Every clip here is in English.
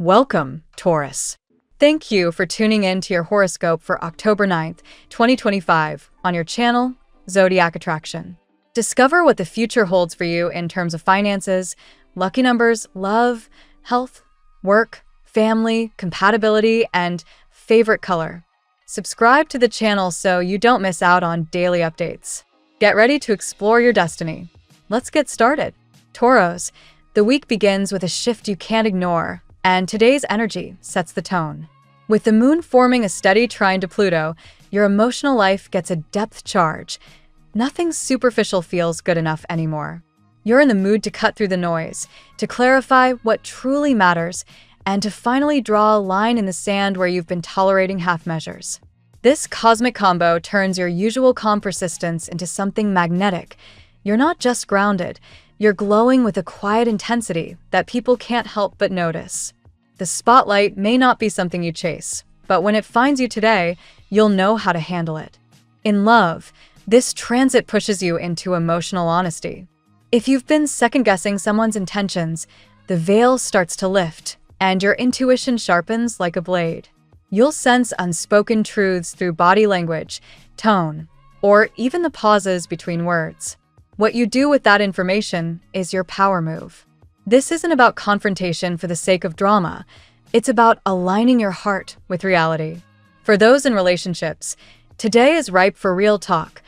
Welcome, Taurus. Thank you for tuning in to your horoscope for October 9th, 2025 on your channel, Zodiac Attraction. Discover what the future holds for you in terms of finances, lucky numbers, love, health, work, family, compatibility, and favorite color. Subscribe to the channel so you don't miss out on daily updates. Get ready to explore your destiny. Let's get started. Taurus, the week begins with a shift you can't ignore, and today's energy sets the tone. With the moon forming a steady trine to Pluto, your emotional life gets a depth charge. Nothing superficial feels good enough anymore. You're in the mood to cut through the noise, to clarify what truly matters, and to finally draw a line in the sand where you've been tolerating half measures. This cosmic combo turns your usual calm persistence into something magnetic. You're not just grounded, you're glowing with a quiet intensity that people can't help but notice. The spotlight may not be something you chase, but when it finds you today, you'll know how to handle it. In love, this transit pushes you into emotional honesty. If you've been second-guessing someone's intentions, the veil starts to lift, and your intuition sharpens like a blade. You'll sense unspoken truths through body language, tone, or even the pauses between words. What you do with that information is your power move. This isn't about confrontation for the sake of drama. It's about aligning your heart with reality. For those in relationships, today is ripe for real talk.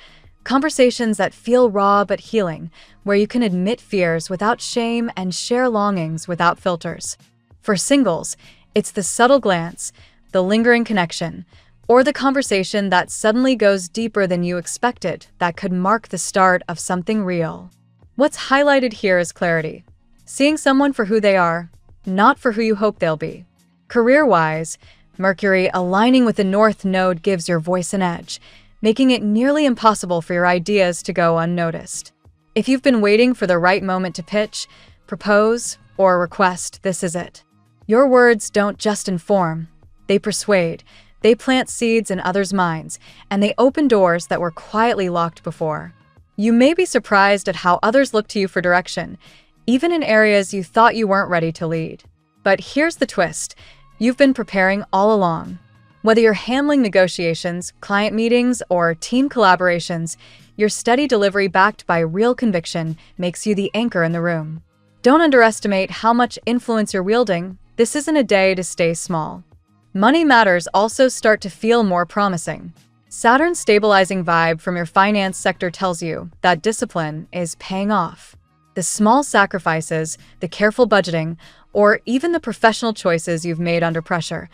Conversations that feel raw but healing, where you can admit fears without shame and share longings without filters. For singles, it's the subtle glance, the lingering connection, or the conversation that suddenly goes deeper than you expected that could mark the start of something real. What's highlighted here is clarity. Seeing someone for who they are, not for who you hope they'll be. Career-wise, Mercury aligning with the North Node gives your voice an edge, making it nearly impossible for your ideas to go unnoticed. If you've been waiting for the right moment to pitch, propose, or request, this is it. Your words don't just inform, they persuade. They plant seeds in others' minds, and they open doors that were quietly locked before. You may be surprised at how others look to you for direction, even in areas you thought you weren't ready to lead. But here's the twist. You've been preparing all along. Whether you're handling negotiations, client meetings, or team collaborations, your steady delivery backed by real conviction makes you the anchor in the room. Don't underestimate how much influence you're wielding. This isn't a day to stay small. Money matters also start to feel more promising. Saturn's stabilizing vibe from your finance sector tells you that discipline is paying off. The small sacrifices, the careful budgeting, or even the professional choices you've made under pressure,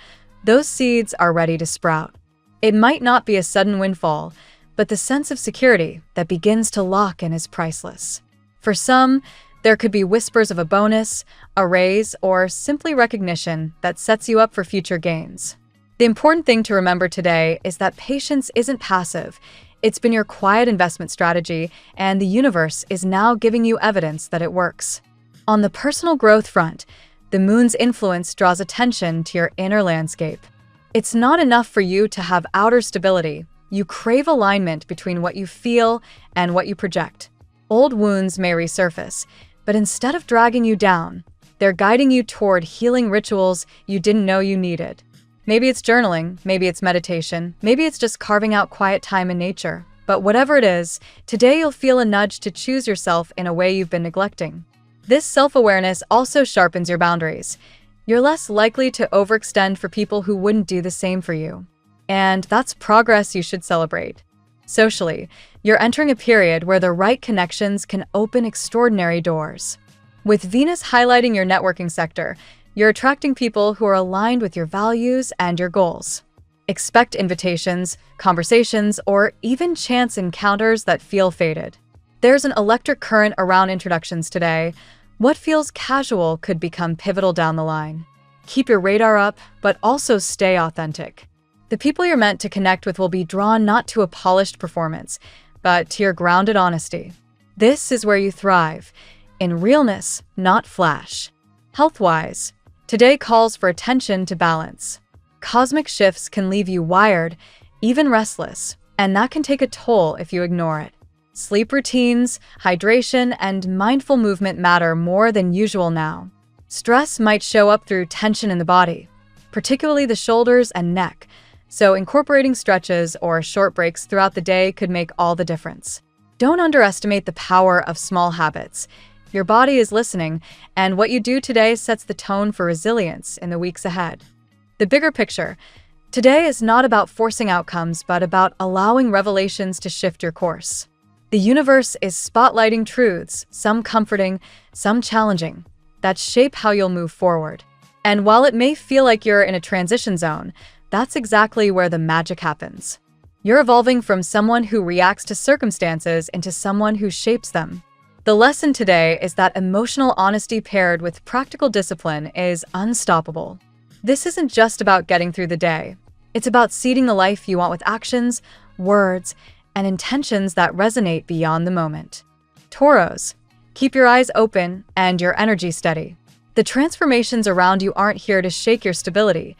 those seeds are ready to sprout. It might not be a sudden windfall, but the sense of security that begins to lock in is priceless. For some, there could be whispers of a bonus, a raise, or simply recognition that sets you up for future gains. The important thing to remember today is that patience isn't passive. It's been your quiet investment strategy, and the universe is now giving you evidence that it works. On the personal growth front, the moon's influence draws attention to your inner landscape. It's not enough for you to have outer stability. You crave alignment between what you feel and what you project. Old wounds may resurface, but instead of dragging you down, they're guiding you toward healing rituals you didn't know you needed. Maybe it's journaling, maybe it's meditation, maybe it's just carving out quiet time in nature. But whatever it is, today you'll feel a nudge to choose yourself in a way you've been neglecting. This self-awareness also sharpens your boundaries. You're less likely to overextend for people who wouldn't do the same for you. And that's progress you should celebrate. Socially, you're entering a period where the right connections can open extraordinary doors. With Venus highlighting your networking sector, you're attracting people who are aligned with your values and your goals. Expect invitations, conversations, or even chance encounters that feel fated. There's an electric current around introductions today. What feels casual could become pivotal down the line. Keep your radar up, but also stay authentic. The people you're meant to connect with will be drawn not to a polished performance, but to your grounded honesty. This is where you thrive, in realness, not flash. Health-wise, today calls for attention to balance. Cosmic shifts can leave you wired, even restless, and that can take a toll if you ignore it. Sleep routines, hydration, and mindful movement matter more than usual now. Stress might show up through tension in the body, particularly the shoulders and neck, so incorporating stretches or short breaks throughout the day could make all the difference. Don't underestimate the power of small habits. Your body is listening, and what you do today sets the tone for resilience in the weeks ahead. The bigger picture. Today is not about forcing outcomes, but about allowing revelations to shift your course. The universe is spotlighting truths, some comforting, some challenging, that shape how you'll move forward. And while it may feel like you're in a transition zone, that's exactly where the magic happens. You're evolving from someone who reacts to circumstances into someone who shapes them. The lesson today is that emotional honesty paired with practical discipline is unstoppable. This isn't just about getting through the day. It's about seeding the life you want with actions, words, and intentions that resonate beyond the moment. Taurus, keep your eyes open and your energy steady. The transformations around you aren't here to shake your stability.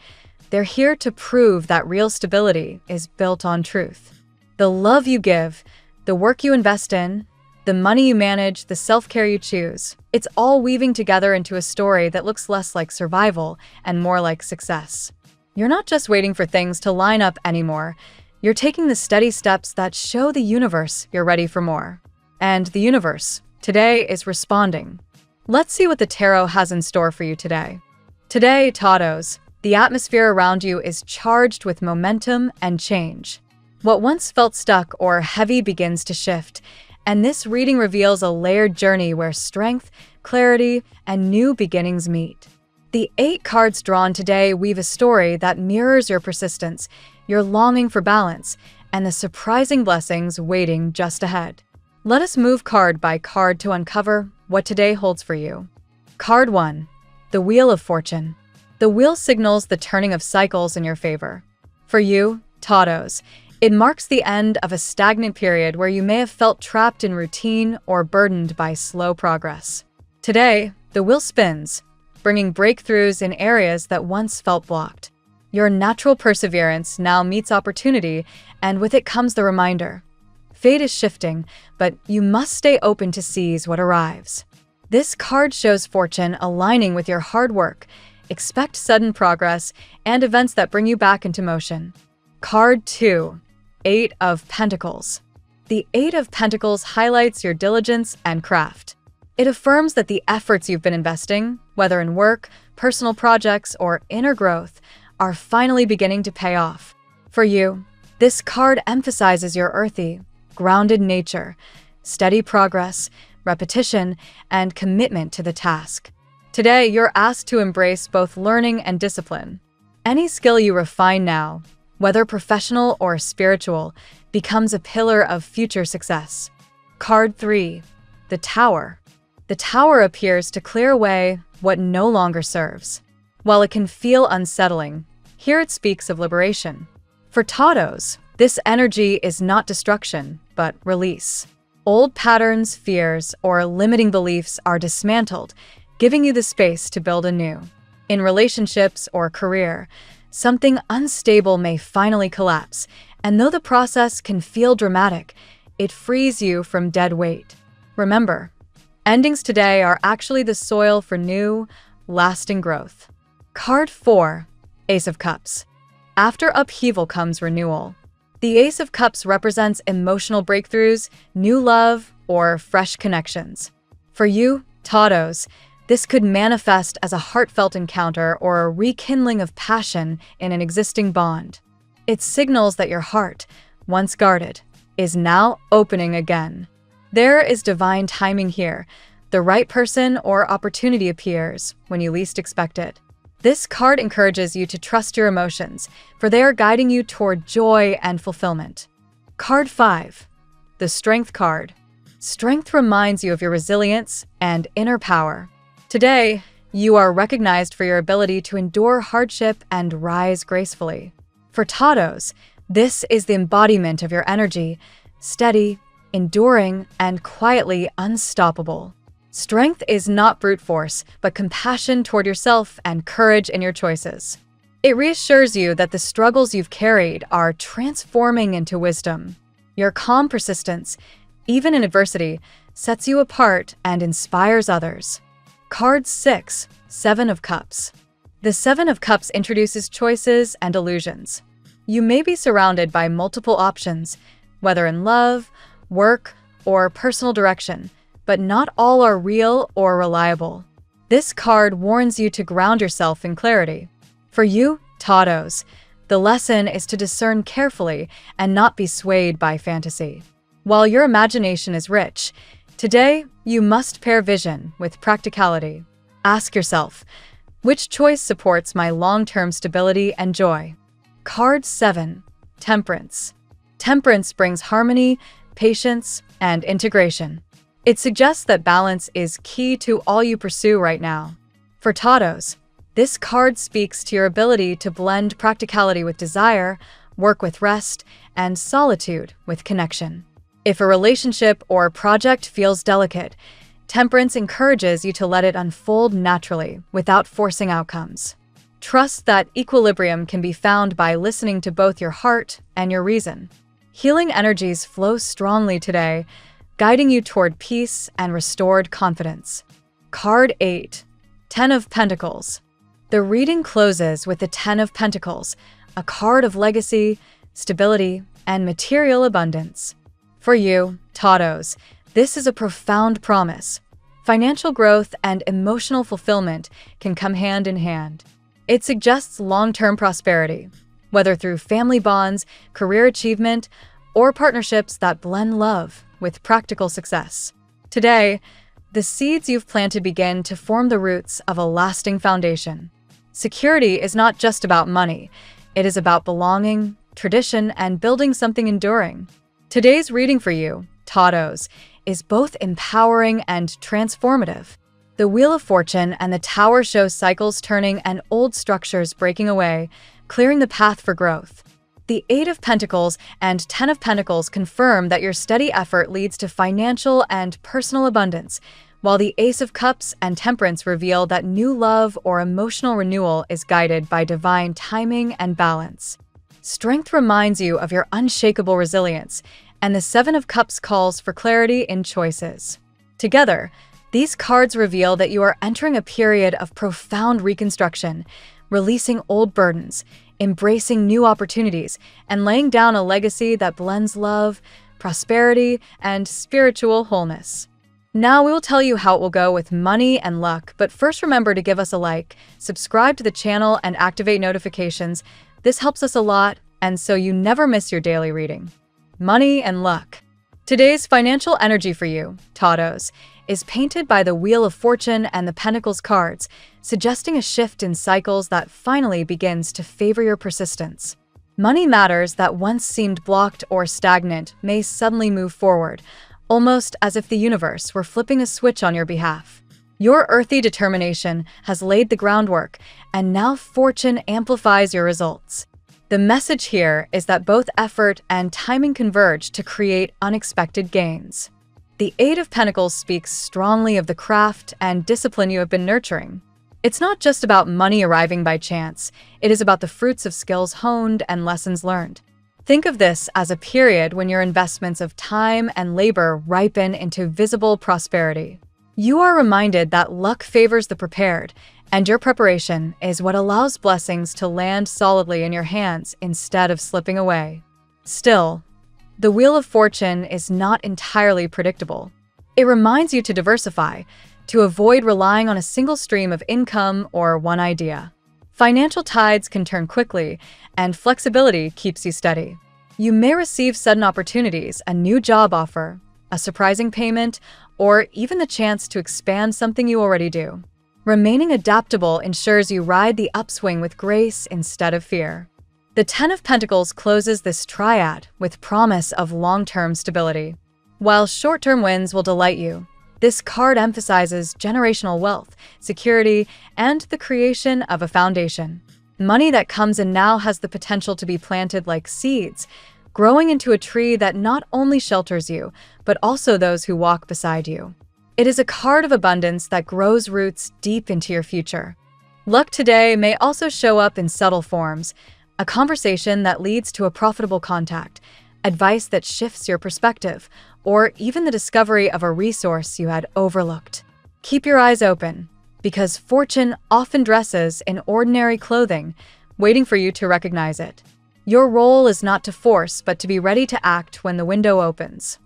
They're here to prove that real stability is built on truth. The love you give, the work you invest in, the money you manage, the self-care you choose, it's all weaving together into a story that looks less like survival and more like success. You're not just waiting for things to line up anymore. You're taking the steady steps that show the universe you're ready for more. And the universe, today, is responding. Let's see what the tarot has in store for you today. Today, Taurus, the atmosphere around you is charged with momentum and change. What once felt stuck or heavy begins to shift, and this reading reveals a layered journey where strength, clarity, and new beginnings meet. The 8 cards drawn today weave a story that mirrors your persistence, your longing for balance, and the surprising blessings waiting just ahead. Let us move card by card to uncover what today holds for you. Card 1. The Wheel of Fortune. The wheel signals the turning of cycles in your favor. For you, Taurus, it marks the end of a stagnant period where you may have felt trapped in routine or burdened by slow progress. Today, the wheel spins, bringing breakthroughs in areas that once felt blocked. Your natural perseverance now meets opportunity, and with it comes the reminder. Fate is shifting, but you must stay open to seize what arrives. This card shows fortune aligning with your hard work. Expect sudden progress and events that bring you back into motion. Card 2. 8 of Pentacles. The 8 of Pentacles highlights your diligence and craft. It affirms that the efforts you've been investing, whether in work, personal projects, or inner growth, are finally beginning to pay off. For you, this card emphasizes your earthy, grounded nature, steady progress, repetition, and commitment to the task. Today, you're asked to embrace both learning and discipline. Any skill you refine now, whether professional or spiritual, becomes a pillar of future success. Card 3. The Tower. The Tower appears to clear away what no longer serves. While it can feel unsettling, here it speaks of liberation. For Taurus, this energy is not destruction, but release. Old patterns, fears, or limiting beliefs are dismantled, giving you the space to build anew. In relationships or career, something unstable may finally collapse, and though the process can feel dramatic, it frees you from dead weight. Remember, endings today are actually the soil for new, lasting growth. Card 4. Ace of Cups. After upheaval comes renewal. The Ace of Cups represents emotional breakthroughs, new love, or fresh connections. For you, Taurus, this could manifest as a heartfelt encounter or a rekindling of passion in an existing bond. It signals that your heart, once guarded, is now opening again. There is divine timing here. The right person or opportunity appears when you least expect it. This card encourages you to trust your emotions, for they are guiding you toward joy and fulfillment. Card 5. The Strength card. Strength reminds you of your resilience and inner power. Today, you are recognized for your ability to endure hardship and rise gracefully. For Taurus, this is the embodiment of your energy, steady, enduring, and quietly unstoppable. Strength is not brute force, but compassion toward yourself and courage in your choices. It reassures you that the struggles you've carried are transforming into wisdom. Your calm persistence, even in adversity, sets you apart and inspires others. Card 6. Seven of Cups. The Seven of Cups introduces choices and illusions. You may be surrounded by multiple options, whether in love, work, or personal direction, but not all are real or reliable. This card warns you to ground yourself in clarity. For you, Taurus, the lesson is to discern carefully and not be swayed by fantasy. While your imagination is rich, today you must pair vision with practicality. Ask yourself, which choice supports my long-term stability and joy? Card 7. Temperance. Temperance brings harmony, patience, and integration. It suggests that balance is key to all you pursue right now. For Taurus, this card speaks to your ability to blend practicality with desire, work with rest, and solitude with connection. If a relationship or project feels delicate, Temperance encourages you to let it unfold naturally without forcing outcomes. Trust that equilibrium can be found by listening to both your heart and your reason. Healing energies flow strongly today, guiding you toward peace and restored confidence. Card 8. Ten of Pentacles. The reading closes with the Ten of Pentacles, a card of legacy, stability, and material abundance. For you, Taurus, this is a profound promise. Financial growth and emotional fulfillment can come hand in hand. It suggests long-term prosperity, whether through family bonds, career achievement, or partnerships that blend love with practical success. Today, the seeds you've planted begin to form the roots of a lasting foundation. Security is not just about money. It is about belonging, tradition, and building something enduring. Today's reading for you, Taurus, is both empowering and transformative. The Wheel of Fortune and the Tower show cycles turning and old structures breaking away, clearing the path for growth. The Eight of Pentacles and Ten of Pentacles confirm that your steady effort leads to financial and personal abundance, while the Ace of Cups and Temperance reveal that new love or emotional renewal is guided by divine timing and balance. Strength reminds you of your unshakable resilience, and the Seven of Cups calls for clarity in choices. Together, these cards reveal that you are entering a period of profound reconstruction, releasing old burdens, embracing new opportunities, and laying down a legacy that blends love, prosperity, and spiritual wholeness. Now we will tell you how it will go with money and luck, but first remember to give us a like, subscribe to the channel, and activate notifications. This helps us a lot, and so you never miss your daily reading. Money and luck. Today's financial energy for you, Taurus, is painted by the Wheel of Fortune and the Pentacles cards, suggesting a shift in cycles that finally begins to favor your persistence. Money matters that once seemed blocked or stagnant may suddenly move forward, almost as if the universe were flipping a switch on your behalf. Your earthy determination has laid the groundwork, and now fortune amplifies your results. The message here is that both effort and timing converge to create unexpected gains. The Eight of Pentacles speaks strongly of the craft and discipline you have been nurturing. It's not just about money arriving by chance, it is about the fruits of skills honed and lessons learned. Think of this as a period when your investments of time and labor ripen into visible prosperity. You are reminded that luck favors the prepared, and your preparation is what allows blessings to land solidly in your hands instead of slipping away. Still, the Wheel of Fortune is not entirely predictable. It reminds you to diversify, to avoid relying on a single stream of income or one idea. Financial tides can turn quickly, and flexibility keeps you steady. You may receive sudden opportunities, a new job offer, a surprising payment, or even the chance to expand something you already do. Remaining adaptable ensures you ride the upswing with grace instead of fear. The Ten of Pentacles closes this triad with promise of long-term stability. While short-term wins will delight you, this card emphasizes generational wealth, security, and the creation of a foundation. Money that comes in now has the potential to be planted like seeds, growing into a tree that not only shelters you, but also those who walk beside you. It is a card of abundance that grows roots deep into your future. Luck today may also show up in subtle forms, a conversation that leads to a profitable contact, advice that shifts your perspective, or even the discovery of a resource you had overlooked. Keep your eyes open, because fortune often dresses in ordinary clothing, waiting for you to recognize it. Your role is not to force, but to be ready to act when the window opens.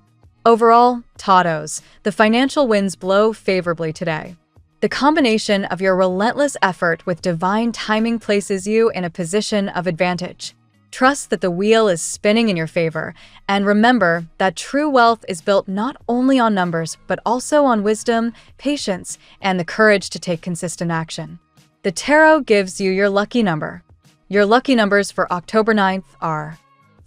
Overall, Taurus, the financial winds blow favorably today. The combination of your relentless effort with divine timing places you in a position of advantage. Trust that the wheel is spinning in your favor, and remember that true wealth is built not only on numbers, but also on wisdom, patience, and the courage to take consistent action. The tarot gives you your lucky number. Your lucky numbers for October 9th are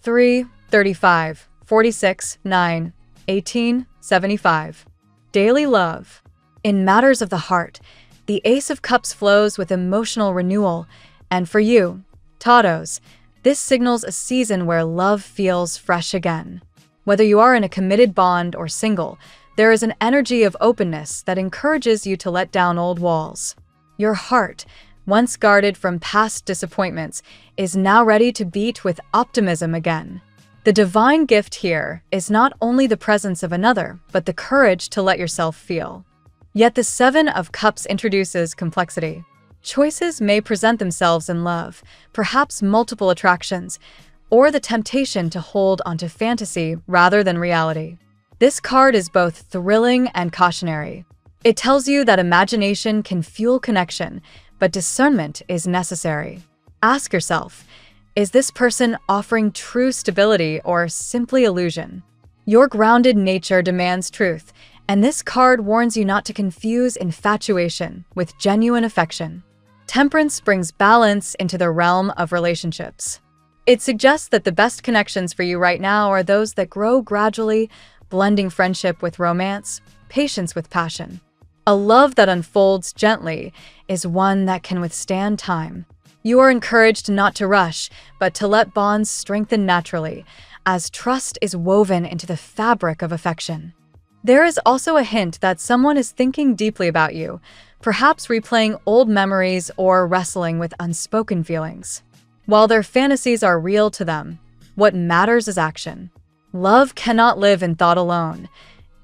3, 35, 46, 9, 18, 75. Daily love. In matters of the heart, the Ace of Cups flows with emotional renewal, and for you, Taurus, this signals a season where love feels fresh again. Whether you are in a committed bond or single, there is an energy of openness that encourages you to let down old walls. Your heart, once guarded from past disappointments, is now ready to beat with optimism again. The divine gift here is not only the presence of another, but the courage to let yourself feel. Yet the Seven of Cups introduces complexity. Choices may present themselves in love, perhaps multiple attractions, or the temptation to hold onto fantasy rather than reality. This card is both thrilling and cautionary. It tells you that imagination can fuel connection, but discernment is necessary. Ask yourself, is this person offering true stability or simply illusion? Your grounded nature demands truth, and this card warns you not to confuse infatuation with genuine affection. Temperance brings balance into the realm of relationships. It suggests that the best connections for you right now are those that grow gradually, blending friendship with romance, patience with passion. A love that unfolds gently is one that can withstand time. You are encouraged not to rush, but to let bonds strengthen naturally, as trust is woven into the fabric of affection. There is also a hint that someone is thinking deeply about you, perhaps replaying old memories or wrestling with unspoken feelings. While their fantasies are real to them, what matters is action. Love cannot live in thought alone.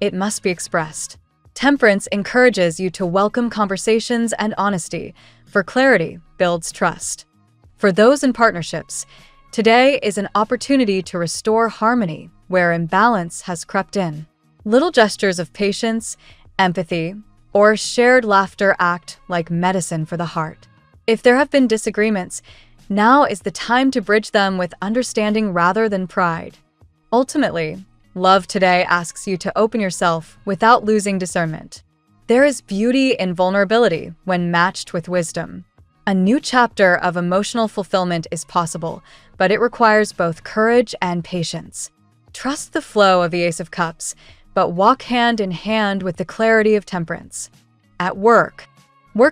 It must be expressed. Temperance encourages you to welcome conversations and honesty, for clarity builds trust. For those in partnerships, today is an opportunity to restore harmony where imbalance has crept in. Little gestures of patience, empathy, or shared laughter act like medicine for the heart. If there have been disagreements, now is the time to bridge them with understanding rather than pride. Ultimately, love today asks you to open yourself without losing discernment. There is beauty in vulnerability when matched with wisdom. A new chapter of emotional fulfillment is possible, but it requires both courage and patience. Trust the flow of the Ace of Cups, but walk hand in hand with the clarity of temperance. At work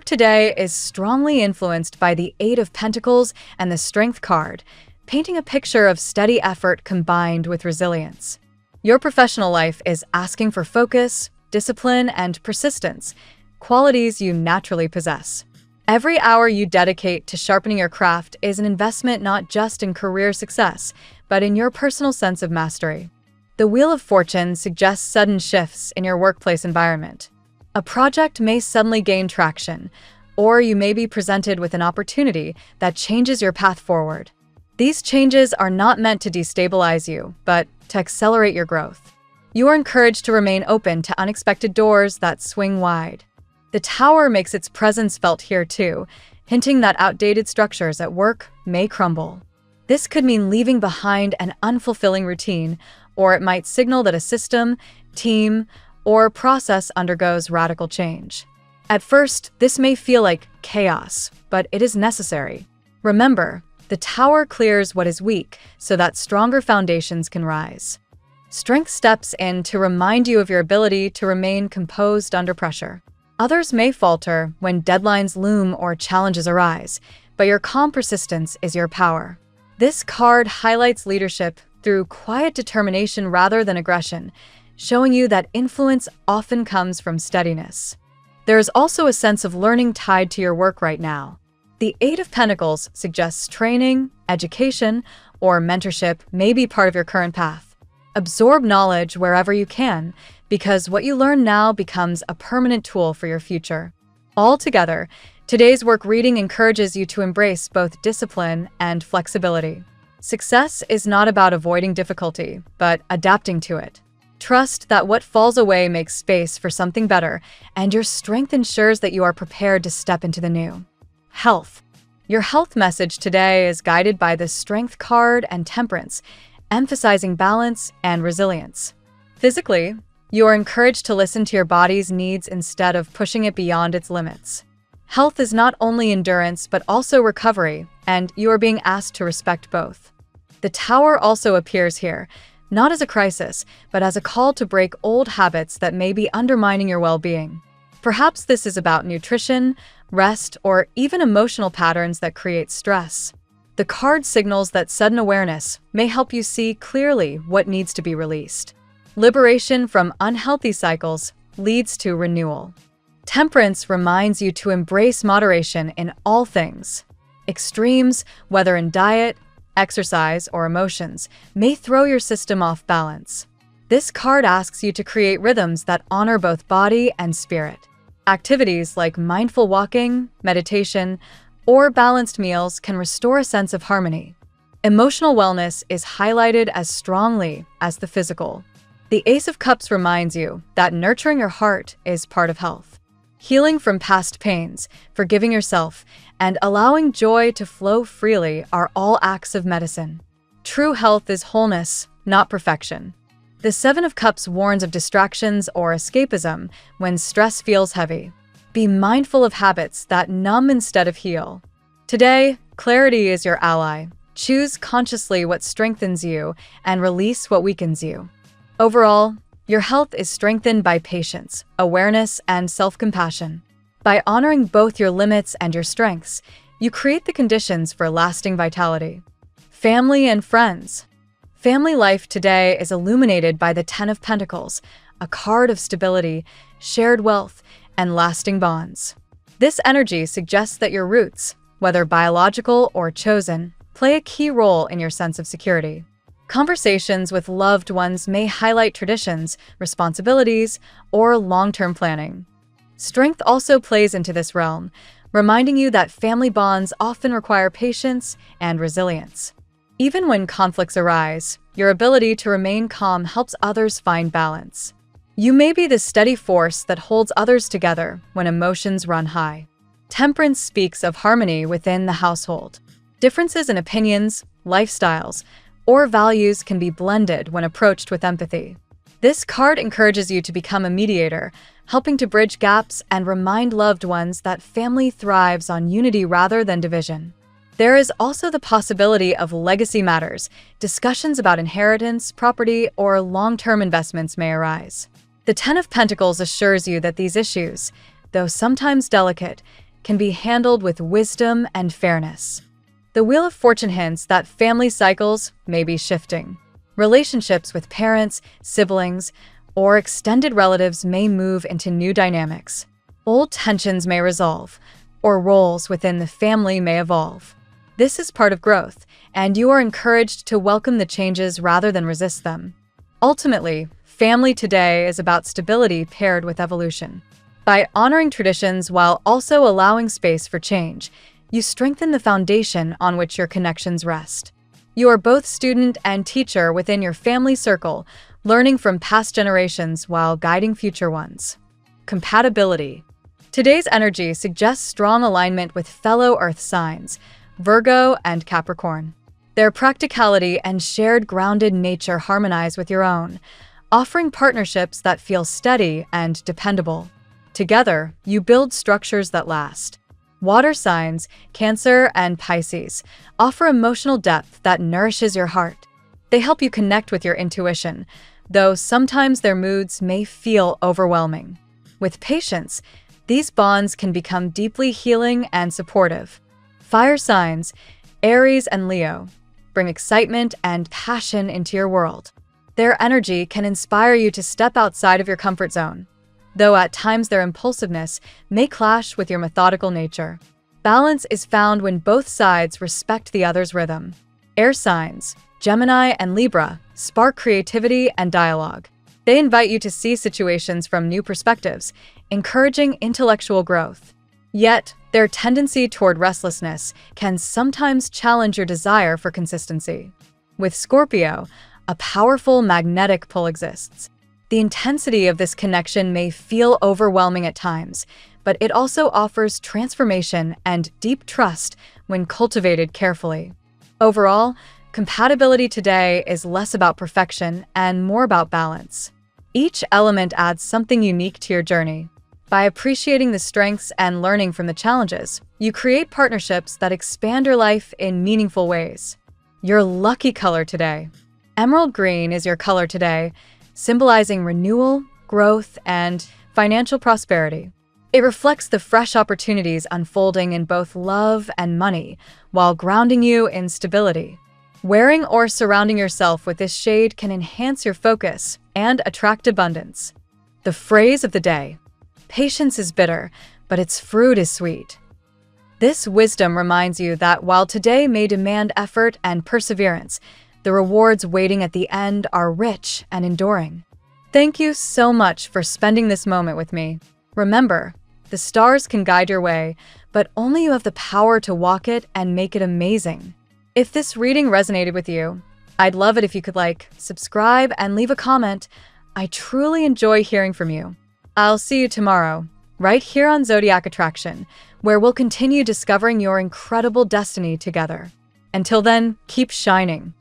today is strongly influenced by the Eight of Pentacles and the Strength card, painting a picture of steady effort combined with resilience. Your professional life is asking for focus, discipline, and persistence, qualities you naturally possess. Every hour you dedicate to sharpening your craft is an investment not just in career success, but in your personal sense of mastery. The Wheel of Fortune suggests sudden shifts in your workplace environment. A project may suddenly gain traction, or you may be presented with an opportunity that changes your path forward. These changes are not meant to destabilize you, but to accelerate your growth. You are encouraged to remain open to unexpected doors that swing wide. The Tower makes its presence felt here too, hinting that outdated structures at work may crumble. This could mean leaving behind an unfulfilling routine, or it might signal that a system, team, or process undergoes radical change. At first, this may feel like chaos, but it is necessary. Remember, the Tower clears what is weak so that stronger foundations can rise. Strength steps in to remind you of your ability to remain composed under pressure. Others may falter when deadlines loom or challenges arise, but your calm persistence is your power. This card highlights leadership through quiet determination rather than aggression, showing you that influence often comes from steadiness. There is also a sense of learning tied to your work right now. The Eight of Pentacles suggests training, education, or mentorship may be part of your current path. Absorb knowledge wherever you can, because what you learn now becomes a permanent tool for your future. Altogether, today's work reading encourages you to embrace both discipline and flexibility. Success is not about avoiding difficulty, but adapting to it. Trust that what falls away makes space for something better, and your strength ensures that you are prepared to step into the new. Health. Your health message today is guided by the Strength card and Temperance, emphasizing balance and resilience. Physically, you are encouraged to listen to your body's needs instead of pushing it beyond its limits. Health is not only endurance but also recovery, and you are being asked to respect both. The Tower also appears here, not as a crisis, but as a call to break old habits that may be undermining your well-being. Perhaps this is about nutrition, rest, or even emotional patterns that create stress. The card signals that sudden awareness may help you see clearly what needs to be released. Liberation from unhealthy cycles leads to renewal. Temperance reminds you to embrace moderation in all things. Extremes, whether in diet, exercise, or emotions, may throw your system off balance. This card asks you to create rhythms that honor both body and spirit. Activities like mindful walking, meditation, or balanced meals can restore a sense of harmony. Emotional wellness is highlighted as strongly as the physical. The Ace of Cups reminds you that nurturing your heart is part of health. Healing from past pains, forgiving yourself, and allowing joy to flow freely are all acts of medicine. True health is wholeness, not perfection. The Seven of Cups warns of distractions or escapism when stress feels heavy. Be mindful of habits that numb instead of heal. Today, clarity is your ally. Choose consciously what strengthens you and release what weakens you. Overall, your health is strengthened by patience, awareness, and self-compassion. By honoring both your limits and your strengths, you create the conditions for lasting vitality. Family and friends. Family life today is illuminated by the Ten of Pentacles, a card of stability, shared wealth, and lasting bonds. This energy suggests that your roots, whether biological or chosen, play a key role in your sense of security. Conversations with loved ones may highlight traditions, responsibilities, or long-term planning. Strength also plays into this realm, reminding you that family bonds often require patience and resilience. Even when conflicts arise, your ability to remain calm helps others find balance. You may be the steady force that holds others together when emotions run high. Temperance speaks of harmony within the household. Differences in opinions, lifestyles, or values can be blended when approached with empathy. This card encourages you to become a mediator, helping to bridge gaps and remind loved ones that family thrives on unity rather than division. There is also the possibility of legacy matters. Discussions about inheritance, property, or long-term investments may arise. The Ten of Pentacles assures you that these issues, though sometimes delicate, can be handled with wisdom and fairness. The Wheel of Fortune hints that family cycles may be shifting. Relationships with parents, siblings, or extended relatives may move into new dynamics. Old tensions may resolve, or roles within the family may evolve. This is part of growth, and you are encouraged to welcome the changes rather than resist them. Ultimately, family today is about stability paired with evolution. By honoring traditions while also allowing space for change, you strengthen the foundation on which your connections rest. You are both student and teacher within your family circle, learning from past generations while guiding future ones. Compatibility. Today's energy suggests strong alignment with fellow Earth signs, Virgo and Capricorn. Their practicality and shared grounded nature harmonize with your own, offering partnerships that feel steady and dependable. Together, you build structures that last. Water signs, Cancer and Pisces, offer emotional depth that nourishes your heart. They help you connect with your intuition, though sometimes their moods may feel overwhelming. With patience, these bonds can become deeply healing and supportive. Fire signs, Aries and Leo, bring excitement and passion into your world. Their energy can inspire you to step outside of your comfort zone, though at times their impulsiveness may clash with your methodical nature. Balance is found when both sides respect the other's rhythm. Air signs, Gemini and Libra, spark creativity and dialogue. They invite you to see situations from new perspectives, encouraging intellectual growth. Yet, their tendency toward restlessness can sometimes challenge your desire for consistency. With Scorpio, a powerful magnetic pull exists. The intensity of this connection may feel overwhelming at times, but it also offers transformation and deep trust when cultivated carefully. Overall, compatibility today is less about perfection and more about balance. Each element adds something unique to your journey. By appreciating the strengths and learning from the challenges, you create partnerships that expand your life in meaningful ways. Your lucky color today. Emerald green is your color today, symbolizing renewal, growth, and financial prosperity. It reflects the fresh opportunities unfolding in both love and money, while grounding you in stability. Wearing or surrounding yourself with this shade can enhance your focus and attract abundance. The phrase of the day: patience is bitter, but its fruit is sweet. This wisdom reminds you that while today may demand effort and perseverance, the rewards waiting at the end are rich and enduring. Thank you so much for spending this moment with me. Remember, the stars can guide your way, but only you have the power to walk it and make it amazing. If this reading resonated with you, I'd love it if you could subscribe, and leave a comment. I truly enjoy hearing from you. I'll see you tomorrow, right here on Zodiac Attraction, where we'll continue discovering your incredible destiny together. Until then, keep shining.